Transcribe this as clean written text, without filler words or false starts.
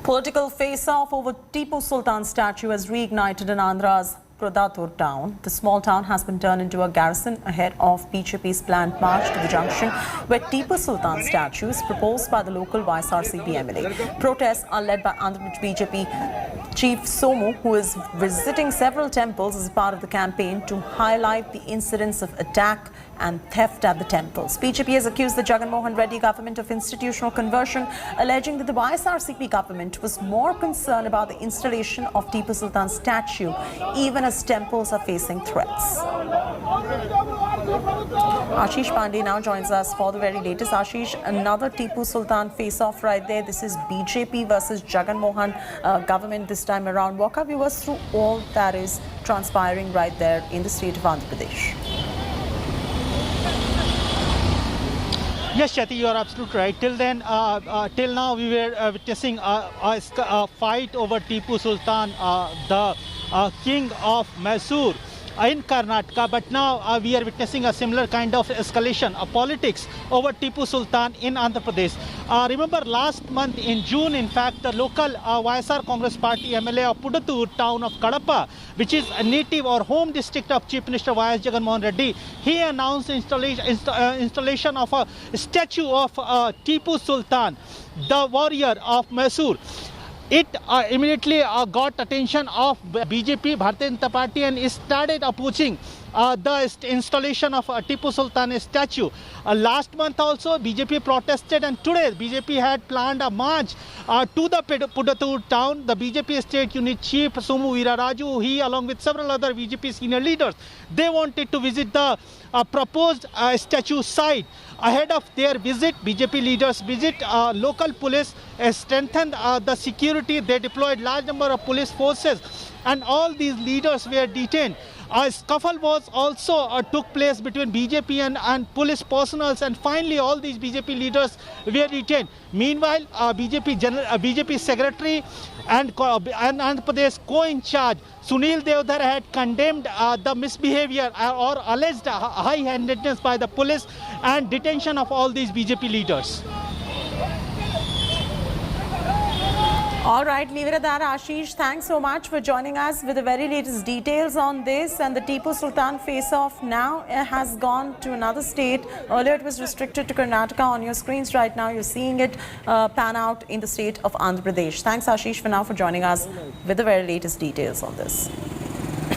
Political face-off over Tipu Sultan statue has reignited in Andhra's Prodatur town. The small town has been turned into a garrison ahead of BJP's planned march to the junction where Tipu Sultan statue is proposed by the local YSRCP MLA. Protests are led by Andhra Pradesh BJP Chief Somu, who is visiting several temples as part of the campaign to highlight the incidents of attack and theft at the temples. BJP has accused the Jagan Mohan Reddy government of institutional conversion, alleging that the YSRCP government was more concerned about the installation of Tipu Sultan statue, even as temples are facing threats. Ashish Pandey now joins us for the very latest. Ashish, another Tipu Sultan face-off right there. This is BJP versus Jagan Mohan government this time around. Walk our viewers through all that is transpiring right there in the state of Andhra Pradesh. Yes, Shati, you are absolutely right. Till now, we were witnessing a fight over Tipu Sultan, the king of Mysore in Karnataka. But now we are witnessing a similar kind of escalation of politics over Tipu Sultan in Andhra Pradesh. Remember last month in June, in fact, the local YSR Congress Party MLA of Pudatur town of Kadapa, which is a native or home district of Chief Minister Y.S. Jagan Mohan Reddy, he announced installation of a statue of Tipu Sultan, the warrior of Mysore. It immediately got attention of BJP, Bharatiya Janata Party, and started opposing the installation of Tipu Sultan statue. Last month also BJP protested, and today BJP had planned a march to the Pudatur town. The BJP state unit chief Somu Veeraraju, he along with several other BJP senior leaders, they wanted to visit the proposed statue site. Ahead of their visit, BJP leaders visit local police, strengthened the security. They deployed large number of police forces, and all these leaders were detained. A scuffle was also took place between BJP and police personnel, and finally all these BJP leaders were detained. Meanwhile, BJP secretary and Andhra Pradesh co-in-charge Sunil Devdhar had condemned the misbehavior or alleged high-handedness by the police and detention of all these BJP leaders. All right, leave it at that, Ashish. Thanks so much for joining us with the very latest details on this. And the Tipu Sultan face-off now has gone to another state. Earlier it was restricted to Karnataka. On your screens right now, you're seeing it pan out in the state of Andhra Pradesh. Thanks, Ashish, for joining us with the very latest details on this.